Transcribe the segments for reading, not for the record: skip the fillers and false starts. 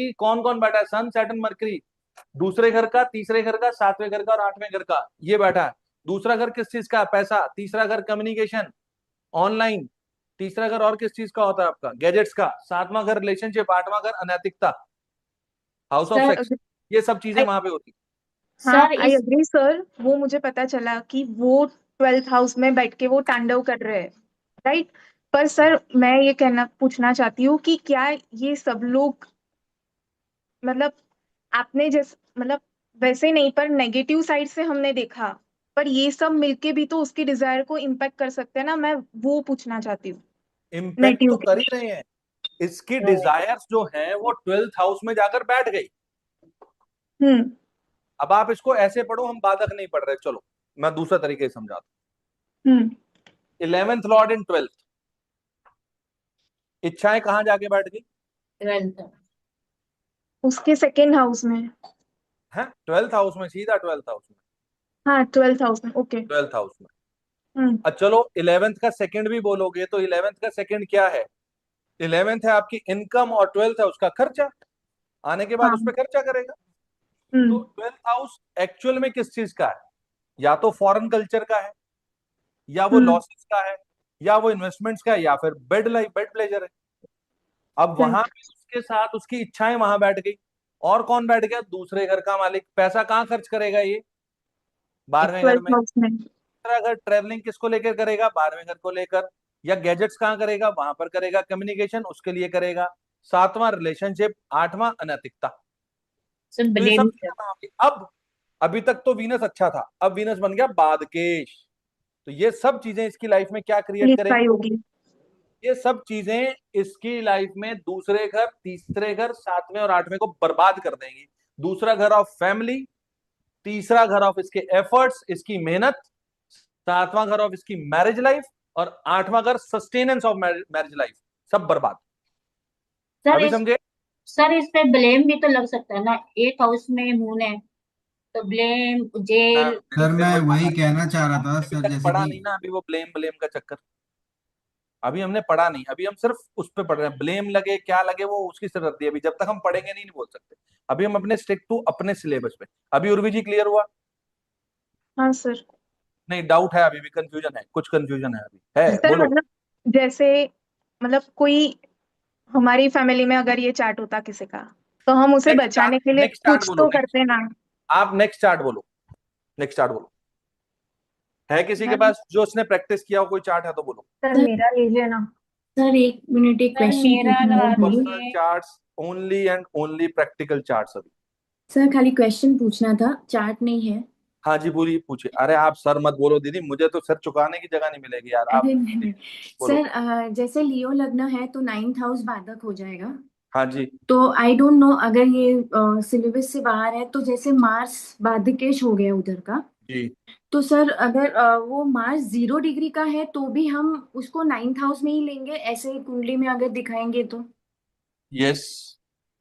कि कौन कौन बैठा है, सन सैटर्न मरकरी, दूसरे घर का, तीसरे घर का, सातवें घर का और आठवें घर का, ये बैठा है। दूसरा घर किस चीज का है? पैसा। तीसरा घर कम्युनिकेशन, ऑनलाइन। तीसरा घर और किस चीज का होता है आपका? गैजेट्स का। सातवां घर रिलेशनशिप, आठवां घर अनैतिकता, हाउस ऑफ सर सेक्स। ये सब चीजें वहां पे होती हाँ, सर आई इस अग्री सर, वो मुझे पता चला कि वो 12th हाउस में बैठ के वो तांडव कर रहे हैं, राइट। पर सर मैं ये कहना पूछना चाहती हूँ कि क्या ये सब लोग, मतलब आपने जैसे, मतलब वैसे नहीं, पर नेगेटिव साइड से हमने देखा, पर ये सब मिलके भी तो उसकी डिजायर को इम्पेक्ट कर सकते हैं ना, मैं वो पूछना चाहती हूँ। है। इम्पैक्ट नेगेटिव तो कर ही रहे हैं। इसकी डिजायर्स जो हैं वो 12th हाउस में जाकर बैठ गई। हम्म। अब आप इसको ऐसे पढ़ो, हम बाधक नहीं पढ़ रहे, चलो मैं दूसरा तरीके से समझाता हम्म। हूँ। 11th लॉर्ड इन 12th, इच्छाएं कहाँ जाके बैठ गई? ट्वेल्थ। उसके सेकेंड हाउस में। है 12th हाउस में, सीधा 12th हाउस में। हाँ, 12th हाउस में, ओके। 12th हाउस में। हम्म। अब चलो 11th का सेकंड भी बोलोगे तो 11th का सेकंड क्या है? 11th है आपकी इनकम और 12th है उसका खर्चा। आने के बाद उस पर हाँ। खर्चा करेगा। तो हम्म। 12th हाउस एक्चुअल में किस चीज का है? या तो फॉरेन कल्चर का है, या वो हम्म। लॉसेस का है, या वो इन्वेस्टमेंट्स का है, या फिर बेड लाइफ, बेड प्लेजर है। अब वहां राइट। पे उसके साथ उसकी इच्छाएं वहां बैठ गई। और कौन बैठ गया? दूसरे घर का मालिक। पैसा कहाँ खर्च करेगा ये? 12वें घर 12th में। हाउस में। दूसरा घर ट्रेवलिंग किसको लेकर करेगा? 12वें घर को लेकर। या गैजेट्स कहाँ करेगा? वहां पर करेगा। कम्युनिकेशन उसके लिए करेगा। सातवां रिलेशनशिप, आठवां अनैतिकता। सर तो ये सब ब्लेम चीजें वहां की। अब अभी तक तो वीनस अच्छा था, अब वीनस बन गया बादकेश। तो ये सब चीजें इसकी लाइफ में क्या क्रिएट लिखाई करेंगी? होगी। ये सब चीजें इसकी लाइफ में दूसरे घर, तीसरे घर, सातवें और आठवें को बर्बाद कर देंगी। दूसरा घर ऑफ फैमिली, तीसरा घर ऑफ इसके एफर्ट्स, इसकी मेहनत, सातवां घर ऑफ इसकी मैरिज लाइफ, और आठवां घर सस्टेनेंस ऑफ मैरिज लाइफ, सब बर्बाद। सर अभी इस समझे? सर इस पे ब्लेम भी तो लग सकता है ना, 8th हाउस में मून है, तो ब्लेम, हाँ, जेल। फिर सर फिर मैं वही बात वही आ कहना चाह रहा था गई। अभी सर, तक जैसे पढ़ा कि नहीं ना, अभी वो ब्लेम ब्लेम का चक्कर। अभी हमने पढ़ा नहीं, अभी हम सिर्फ उस पे पढ़ रहे हैं। ब्लेम लगे क्या लगे वो उसकी सिरदर्दी है। अभी जब तक हम पढ़ेंगे नहीं बोल सकते। अभी हम अपने स्टिक टू अपने सिलेबस पे। अभी उर्वी जी क्लियर हुआ? हाँ सर। नहीं, डाउट है, अभी भी कंफ्यूजन है, कुछ कंफ्यूजन है अभी, है सर बोलो। मतलब जैसे, मतलब कोई हमारी फैमिली में अगर ये चार्ट होता किसी का, तो हम उसे नेक्स्ट चार्ट, बचाने के लिए नेक्स्ट चार्ट कुछ बोलो, तो नेक्स्ट। करते ना। आप नेक्स्ट चार्ट बोलो, नेक्स्ट चार्ट बोलो। है किसी के सर। पास जो उसने प्रैक्टिस किया हो, कोई चार्ट है तो बोलो। सर सर मेरा लीजिए ना। सर एक मिनट, एक सर क्वेश्चन मेरा पूछना नो था लगा खाली। पर्सनल दीजिए। Charts, only and only practical charts अभी। सर खाली क्वेश्चन पूछना था, चार्ट नहीं है। हाँ जी, बोलिए, पूछिए। अरे आप सर मत बोलो दीदी, मुझे तो सर चुकाने की जगह नहीं मिलेगी यार, आप अरे नहीं नहीं। बोलो। सर जैसे लियो लग्न है तो 9th हाउस बाधक हो जाएगा। हाँ जी। तो आई डोंट नो, अगर ये सिलेबस से बाहर है तो जैसे मार्स बाधकेश हो गया उधर का। जी। तो सर अगर वो मार्स 0 डिग्री का है तो भी हम उसको 9th हाउस में ही लेंगे, ऐसे कुंडली में अगर दिखाएंगे तो। यस।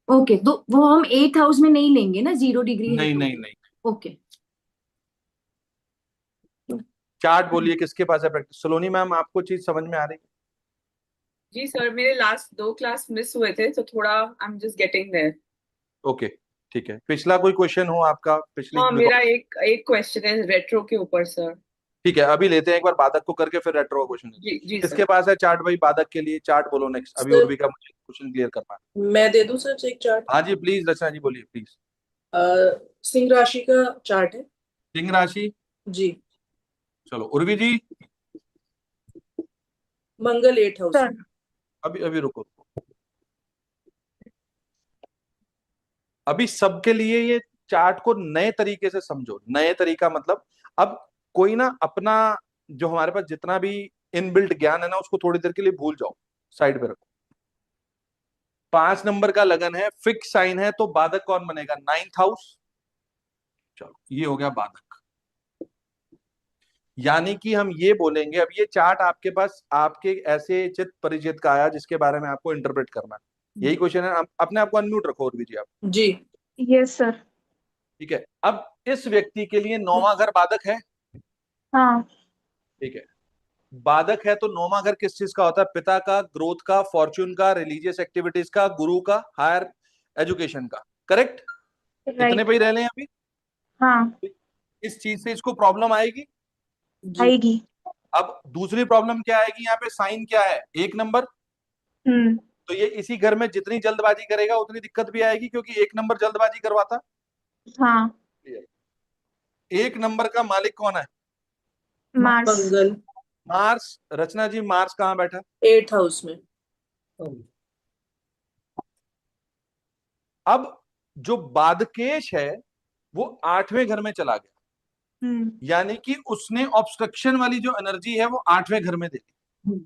ओके, तो वो हम 8th हाउस में नहीं लेंगे ना, 0 डिग्री है नहीं तो नहीं भी। नहीं। ओके। चार्ट बोलिए किसके पास है प्रैक्टिस? सलोनी मैम, आपको चीज समझ में आ रही? जी सर, मेरे लास्ट 2 क्लास मिस हुए थे तो थोड़ा I am just getting there. Okay, ठीक है। पिछला कोई क्वेश्चन हो आपका पिछली हाँ, देखो। मेरा एक एक क्वेश्चन है रेट्रो के ऊपर सर। ठीक है, अभी लेते हैं एक बार बाधक को करके, फिर रेट्रो क्वेश्चन। जी जी सर। किसके पास है चार्ट भाई बाधक के लिए? चार्ट बोलो नेक्स्ट, अभी सर उर्वी का मुझे क्वेश्चन क्लियर करना है। मैं दे दूं सर एक चार्ट। हाँ जी प्लीज, रचना जी बोलिए प्लीज। सिंह राशि का चार्ट है। सिंह राशि। जी। चलो उर्वी जी। मंगल 8 हाउस सर। में। अभी अभी रुको। अभी सबके लिए ये चार्ट को नए तरीके से समझो। नए तरीका मतलब, अब कोई ना अपना, जो हमारे पास जितना भी इनबिल्ट ज्ञान है ना, उसको थोड़ी देर के लिए भूल जाओ, साइड पे रखो। 5 नंबर का लगन है, फिक्स साइन है, तो बाधक कौन बनेगा? 9th house. चलो ये हो गया बाधक। यानी कि हम ये बोलेंगे, अब ये चार्ट आपके पास आपके ऐसे चित परिचित का आया जिसके बारे में आपको इंटरप्रेट करना है। यही क्वेश्चन है। अपने आप को अनम्यूट रखो उर्वी जी आप। जी। Yes sir. ठीक है, अब इस व्यक्ति के लिए नौवां घर बाधक है। हाँ। ठीक है, बाधक है तो नौवां घर किस चीज का होता है? पिता का, ग्रोथ का, फॉर्च्यून का, रिलीजियस एक्टिविटीज का, गुरु का, हायर एजुकेशन का, करेक्ट? इतने राइट। पे ही रह लें अभी। हाँ, इस चीज से इसको प्रॉब्लम आएगी। जी आएगी। अब दूसरी प्रॉब्लम क्या आएगी, यहाँ पे साइन क्या है, 1 नंबर। हम्म। तो ये इसी घर में जितनी जल्दबाजी करेगा उतनी दिक्कत भी आएगी, क्योंकि 1 नंबर जल्दबाजी करवाता। हाँ, 1 नंबर का मालिक कौन है? मार्स। मंगल मार्स। रचना जी, मार्स कहाँ बैठा? 8th हाउस में। अब जो बादकेश है वो 8वें घर में चला गया, हम्म। यानी कि उसने ऑब्स्ट्रक्शन वाली जो एनर्जी है वो 8वें घर में दे दी।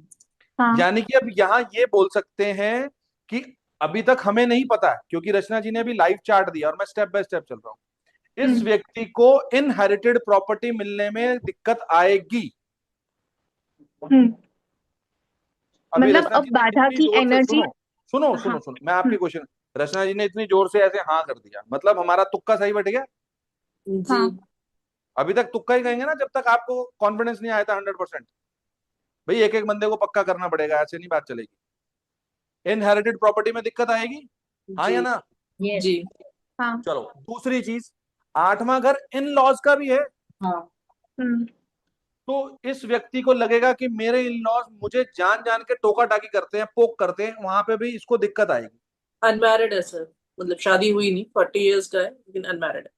हाँ। यानी कि अब यहां ये बोल सकते हैं कि अभी तक हमें नहीं पता है, क्योंकि रचना जी ने अभी लाइव चार्ट दिया और मैं स्टेप बाय स्टेप चल रहा हूं। इस हम्म। व्यक्ति को इनहेरिटेड प्रॉपर्टी मिलने में दिक्कत आएगी। हम्म। अभी मतलब रचना अब जी ने बाधा इतनी की जोर से, एनर्जी। सुनो सुनो हाँ। सुनो सुनो, मैं आपके क्वेश्चन, रचना जी ने इतनी जोर से ऐसे हाँ कर दिया, मतलब हमारा तुक्का सही बैठ गया। जी हाँ। अभी तक तुक्का ही कहेंगे ना जब तक आपको कॉन्फिडेंस नहीं आया था 100%। भाई एक एक बंदे को पक्का करना पड़ेगा, ऐसे नहीं बात चलेगी। इनहेरिटेड प्रॉपर्टी में दिक्कत आएगी, हाँ या जी ना? जी हाँ। चलो दूसरी चीज, 8वां घर इन लॉज का भी है। हम्म। तो इस व्यक्ति को लगेगा कि मेरे इन लॉज मुझे जान जान के टोका टाकी करते हैं, पोक करते हैं, वहां पे भी इसको दिक्कत आएगी। अनमैरिड है सर, मतलब शादी हुई नहीं, 40 years का है लेकिन अनमैरिड है।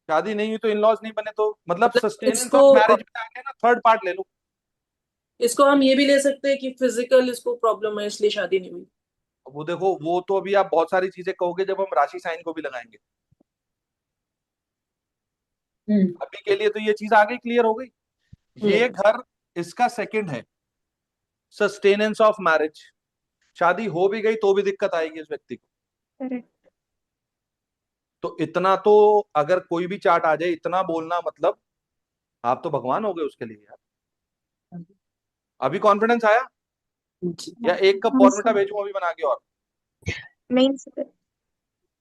शादी नहीं हुई तो इन लॉज नहीं बने, तो मतलब मतलब सस्टेनेंस इसको ऑफ मैरिज में आ गया ना, थर्ड पार्ट ले लो। इसको हम ये भी ले सकते हैं कि फिजिकल इसको प्रॉब्लम है इसलिए शादी नहीं हुई। वो देखो, वो तो अभी आप बहुत सारी चीजें कहोगे जब हम राशि साइन को भी लगाएंगे। अभी के लिए तो ये चीज आगे क्लियर हो गई। ये हम्म घर इसका सेकंड है, सस्टेनेंस ऑफ मैरिज। शादी हो भी गई तो भी दिक्कत आएगी इस व्यक्ति को। करेक्ट। तो इतना तो, अगर कोई भी चार्ट आ जाए, इतना बोलना मतलब आप तो भगवान हो गए उसके लिए यार। अभी कॉन्फिडेंस आया? जी या एक कप हाँ बॉर्नविटा सर। भेजूं अभी बना के और? नहीं सर।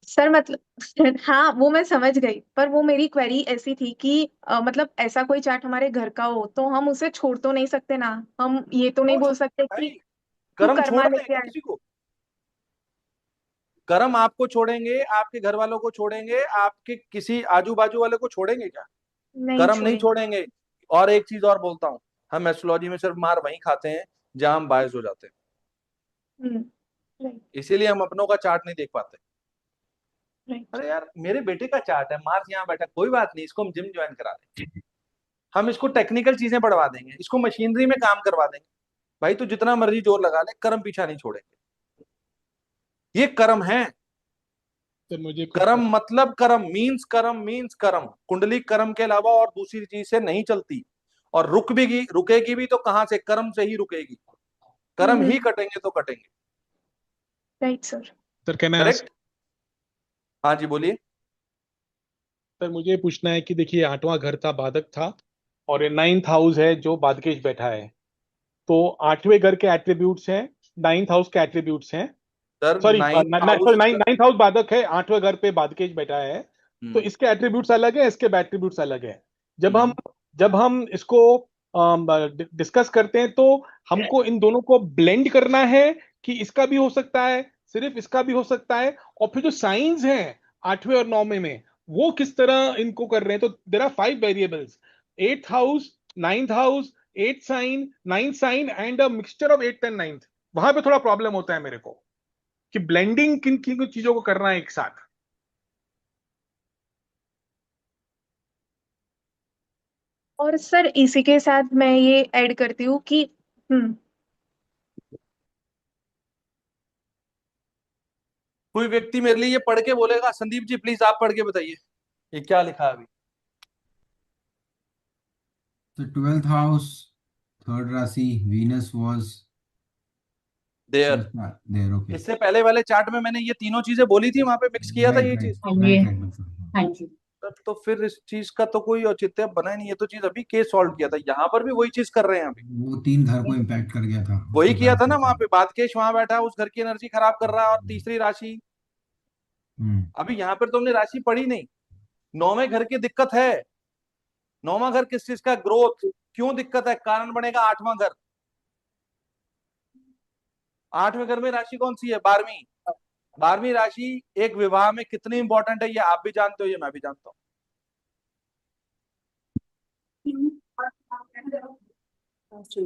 सर मतलब हाँ, वो मैं समझ गई, पर वो मेरी क्वेरी ऐसी थी कि मतलब ऐसा कोई चार्ट हमारे घर का हो तो हम उसे छोड़ तो नहीं सकते ना। हम ये तो नहीं क्यों बोल छोड़ेंगे सकते भाई? कि तू कर्म छोड़ कर्मा रहे हैं लेके क्या आए। किसी को? कर्म आपको छोड़ेंगे, आपके घर वालों को छोड़ेंगे, आपके किसी आजू बाजू वाले को छोड़ेंगे क्या? नहीं कर्म नहीं छोड़ेंगे। छोड़ेंगे। और एक चीज और बोलता हूँ, हम एस्ट्रोलॉजी में सिर्फ मार वहीं खाते हैं जहां हम बायस हो जाते हैं, हम्म। राइट। इसीलिए हम अपनों का चार्ट नहीं देख पाते। राइट। अरे यार, मेरे बेटे का चार्ट है, मार्स यहाँ बैठा, कोई बात नहीं, इसको हम जिम ज्वाइन करा देंगे, हम इसको टेक्निकल चीजें पढ़वा देंगे, इसको मशीनरी में काम करवा देंगे। भाई तू जितना मर्जी जोर लगा ले, कर्म पीछा नहीं छोड़ेंगे। ये कर्म है। सर मुझे कुछ कर्म मतलब, कर्म मीन्स कर्म। कुंडली कर्म के अलावा और दूसरी चीज से नहीं चलती। और रुकेगी भी तो कहां से? कर्म से ही रुकेगी। कर्म ही कटेंगे तो कटेंगे। Right sir. सर कहना है करेक्ट? हाँ जी बोलिए। सर मुझे ये पूछना है कि देखिए 8वां घर था बाधक था और ये 9th हाउस है जो बाधकेश बैठा है। तो 8वें घर के एट्रीब्यूट्स हैं, 9th हाउस के एट्रीब्यूट्स हैं। Sir sorry ninth sorry house. 9th house बाधक है, 8वें घर पे बाधकेश बैठा है। तो हम्म। इसके एट्रीब्यूट्स अलग है, इसके एट्रीब्यूट्स अलग है। जब हम हम्म। जब हम इसको डिस्कस करते हैं तो हमको इन दोनों को ब्लेंड करना है कि इसका भी हो सकता है, सिर्फ इसका भी हो सकता है। और फिर जो साइंस हैं 8वें और 9वें में, वो किस तरह इनको कर रहे हैं। तो there are 5 variables, 8th house, 9th house, 8th sign, 9th sign and a mixture of 8th and 9th। वहां पे थोड़ा प्रॉब्लम होता है मेरे को कि ब्लेंडिंग किन किन चीजों को करना है एक साथ। और सर इसी के साथ मैं ये ऐड करती हूँ कि हम्म। कोई व्यक्ति मेरे लिए ये पढ़ के बोलेगा, संदीप जी प्लीज आप पढ़ के बताइए ये क्या लिखा है अभी। The 12th house, third Rasi, Venus was there. there. Okay. इससे पहले वाले चार्ट में मैंने ये तीनों चीजें बोली थी, वहां पे मिक्स किया था Right, ये right, चीज। right, right, Dr. हाँ जी। तो फिर इस चीज का तो कोई औचित्य बना ही नहीं, ये तो चीज अभी केस सॉल्व किया था, यहाँ पर भी वही चीज कर रहे हैं अभी। वो 3 घर को इम्पैक्ट कर गया था, वही उसके किया बाद था ना, फिर वहां पे बादकेश वहां बैठा है, उस घर की एनर्जी खराब कर रहा है, और तीसरी राशि। हम्म अभी यहाँ पर तुमने राशि पढ़ी नहीं। 9वें घर की दिक्कत है। 9वां घर किस चीज का? ग्रोथ। क्यों दिक्कत है? कारण बनेगा 8वां घर। 8वें घर में राशि कौन सी है? 12वीं। 12वीं राशि एक विवाह में कितनी इंपॉर्टेंट है, ये आप भी जानते हो, ये मैं भी जानता हूं।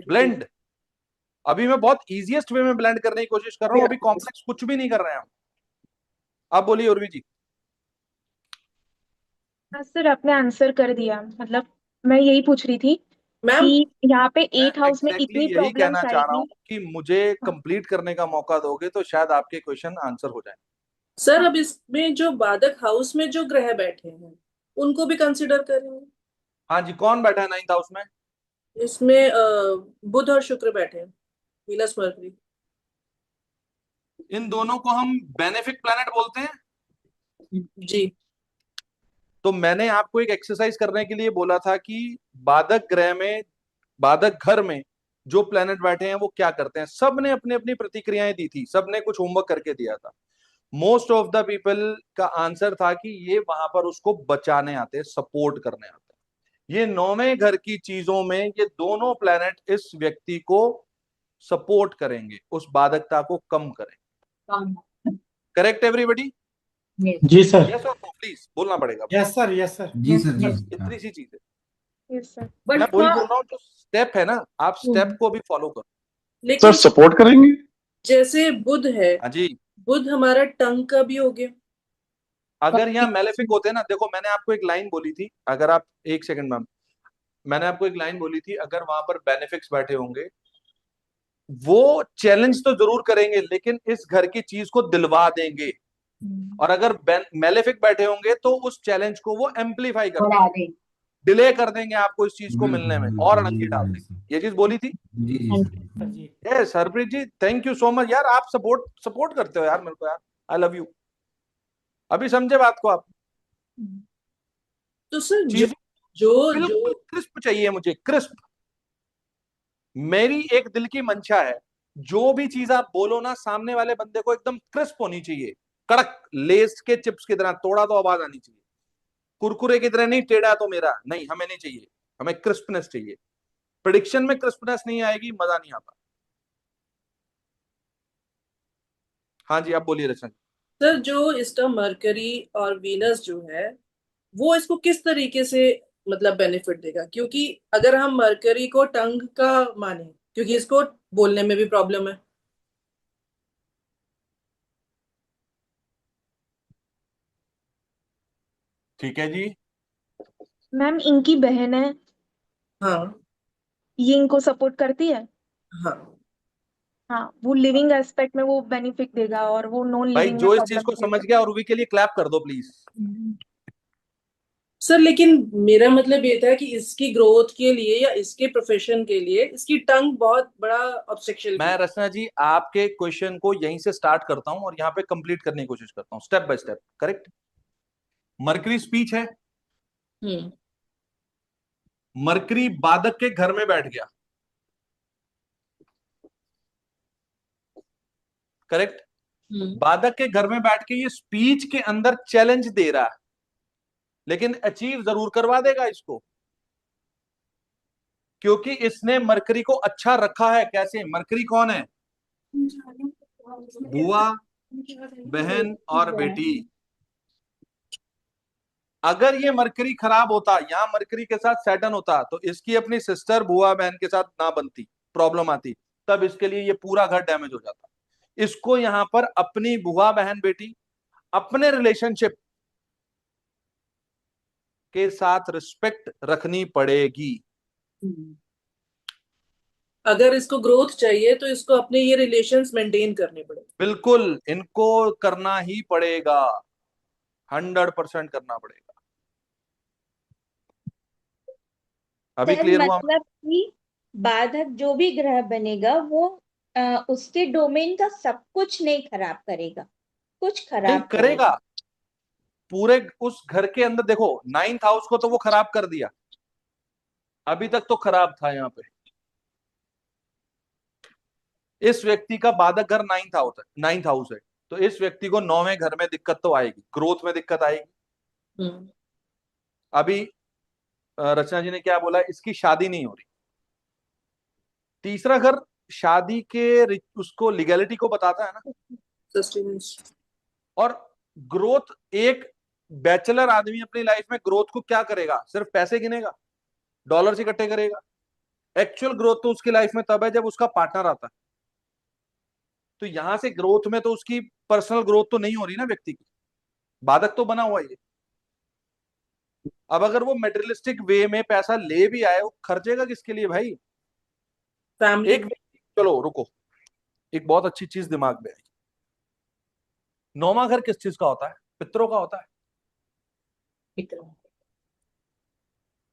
ब्लेंड, अभी मैं बहुत इजीएस्ट वे में ब्लेंड करने की कोशिश कर रहा हूं, अभी कॉम्प्लेक्स कुछ भी नहीं कर रहे हैं हम। आप बोलिए उर्वी जी। हाँ सर, आपने आंसर कर दिया। मतलब मैं यही पूछ रही थी मैम कि यहाँ पे मैं 8 हाउस में एग्जैक्टली इतनी यही कहना प्रॉब्लम्स चाह रहा हूं आएगी। कि मुझे कंप्लीट करने का मौका दोगे तो शायद आपके क्वेश्चन आंसर हो जाए। सर, अब इसमें जो बाधक हाउस में जो ग्रह बैठे हैं उनको भी कंसिडर करेंगे। हाँ जी, कौन बैठा है 9th हाउस में? इसमें बुध और शुक्र बैठे हैं, वीनस मरकरी। इन दोनों को हम बेनिफिक प्लैनेट बोलते हैं। जी। तो मैंने आपको एक एक्सरसाइज करने के लिए बोला था कि बाधक ग्रह में, बाधक घर में जो प्लैनेट बैठे हैं वो क्या करते हैं। सब ने अपनी अपनी प्रतिक्रियाएं दी थी, सब ने कुछ होमवर्क करके दिया था। मोस्ट ऑफ द पीपल का आंसर था कि ये वहां पर उसको बचाने आते हैं, सपोर्ट करने आते हैं। ये 9वें घर की चीजों में ये दोनों प्लैनेट इस व्यक्ति को सपोर्ट करेंगे, उस बाधकता को कम करेंगे। Correct everybody? जी सर। यस और नो प्लीज बोलना पड़ेगा। Yes sir, yes sir. जी सर, जी इतनी सी चीज है। Yes sir. मैं वही बोल रहा हूँ, जो स्टेप है ना, आप स्टेप को भी फॉलो करो। सर लेकिन सपोर्ट करेंगे। जैसे बुध है, हाँ जी, बुध हमारा टंग का भी हो गया। अगर यहाँ मेलेफिक होते ना, देखो मैंने आपको एक लाइन बोली थी, अगर आप एक सेकंड मैम, मैंने आपको एक लाइन बोली थी, अगर वहां पर बेनिफिक्स बैठे होंगे वो चैलेंज तो जरूर करेंगे लेकिन इस घर की चीज को दिलवा देंगे, और अगर मेलेफिक बैठे होंगे तो उस चैलेंज को वो एम्पलीफाई कर देंगे, डिले कर देंगे आपको इस चीज को बिल्कुल मिलने में, और बिल्कुल, अड़ंगी जी डाल जी देंगे। सर। ये चीज बोली थी। जी जी सर। जी। Yes Harpreet ji, thank you so much यार, आप सपोर्ट करते हो यार मेरे को यार, आई लव यू। अभी समझे बात को आप? तो सर जो चीज जो बिल्कुल जो क्रिस्प चाहिए मुझे, क्रिस्प। मेरी एक दिल की मंशा है, जो भी चीज आप बोलो ना सामने वाले बंदे को एकदम क्रिस्प होनी चाहिए, कड़क लेस के चिप्स की तरह, तोड़ा तो आवाज आनी चाहिए। कुरकुरे की तरह नहीं, टेढ़ा तो मेरा नहीं, हमें नहीं चाहिए, हमें क्रिस्पनेस चाहिए। प्रिडिक्शन में क्रिस्पनेस नहीं आएगी, मजा नहीं आता। हाँ जी, आप बोलिए रचना जी। सर, जो इसका मरकरी और वीनस जो है वो इसको किस तरीके से मतलब बेनिफिट देगा? क्योंकि अगर हम मरकरी को टंग का माने, क्योंकि इसको बोलने में भी प्रॉब्लम है। ठीक है जी। मैम इनकी बहन है, हाँ। ये इनको सपोर्ट करती है। हाँ हाँ, वो लिविंग एस्पेक्ट में वो बेनिफिट देगा और वो नॉन भाई लिविंग में जो इस चीज प्रॉब्लम को समझ देगा। गया और वी के लिए क्लैप कर दो प्लीज। सर, लेकिन मेरा मतलब ये था कि इसकी ग्रोथ के लिए या इसके प्रोफेशन के लिए इसकी टंग बहुत बड़ा ऑब्स्टेकल मैं रचना जी आपके क्वेश्चन को यहीं से स्टार्ट करता हूं और यहाँ पे कंप्लीट करने की कोशिश करता हूँ step by step. Correct, mercury speech है, हम्म। मरकरी बाधक के घर में बैठ गया। करेक्ट, बाधक के घर में बैठ के ये स्पीच के अंदर चैलेंज दे रहा है, लेकिन अचीव जरूर करवा देगा इसको, क्योंकि इसने मरकरी को अच्छा रखा है। कैसे? मरकरी कौन है? बुआ, बहन और बेटी। अगर ये मरकरी खराब होता, यहां मरकरी के साथ सैटर्न होता, तो इसकी अपनी सिस्टर बुआ बहन के साथ ना बनती, प्रॉब्लम आती, तब इसके लिए ये पूरा घर डैमेज हो जाता। इसको यहां पर अपनी बुआ बहन बेटी, अपने रिलेशनशिप के साथ रिस्पेक्ट रखनी पड़ेगी। अगर इसको ग्रोथ चाहिए तो इसको अपने ये रिलेशंस मेंटेन करने पड़ेंगे। बिल्कुल, इनको करना ही पड़ेगा, 100% करना पड़ेगा। अभी सर क्लियर हुआ? मतलब कि बाधक जो भी ग्रह बनेगा वो उसके डोमेन का सब कुछ नहीं खराब करेगा, कुछ नहीं खराब करेगा, पूरे उस घर के अंदर देखो 9th हाउस को तो वो खराब कर दिया, अभी तक तो खराब था। यहाँ पे इस व्यक्ति का बाधक घर 9th हाउस है, तो इस व्यक्ति को 9वें घर में दिक्कत तो आएगी, ग्रोथ में दिक्कत आएगी। अभी रचना जी ने क्या बोला, इसकी शादी नहीं हो रही। तीसरा घर शादी के उसको लीगैलिटी को बताता है ना, सस्टेनेंस। और ग्रोथ, एक बैचलर आदमी अपनी लाइफ में ग्रोथ को क्या करेगा? सिर्फ पैसे गिनेगा, डॉलर्स इकट्ठे करेगा। एक्चुअल ग्रोथ तो उसकी लाइफ में तब है जब उसका पार्टनर आता है। तो यहां से ग्रोथ में तो उसकी पर्सनल ग्रोथ तो नहीं हो रही ना व्यक्ति की, बाधक तो बना हुआ है ये। अब अगर वो मेटेरियलिस्टिक वे में पैसा ले भी आए, वो खर्चेगा किसके लिए भाई? फैमिली। एक व्यक्ति, चलो रुको, एक बहुत अच्छी चीज दिमाग में आई। 9वां घर किस चीज का होता है? पितरों का होता है।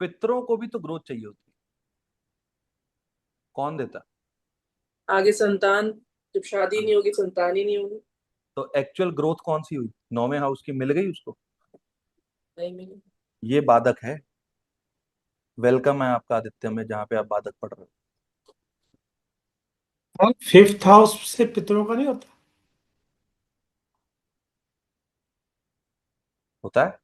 पितरों को भी तो ग्रोथ चाहिए होती है, कौन देता? आगे संतान, जब शादी नहीं होगी संतान ही नहीं होगी। तो एक्चुअल ग्रोथ कौन सी हुई? 9वें हाउस की मिल गई उसको? नहीं मिली। ये बाधक है। वेलकम है आपका आदित्य में, जहां पे आप बाधक पढ़ रहे हो। फिफ्थ हाउस से पितरों का नहीं होता? होता है।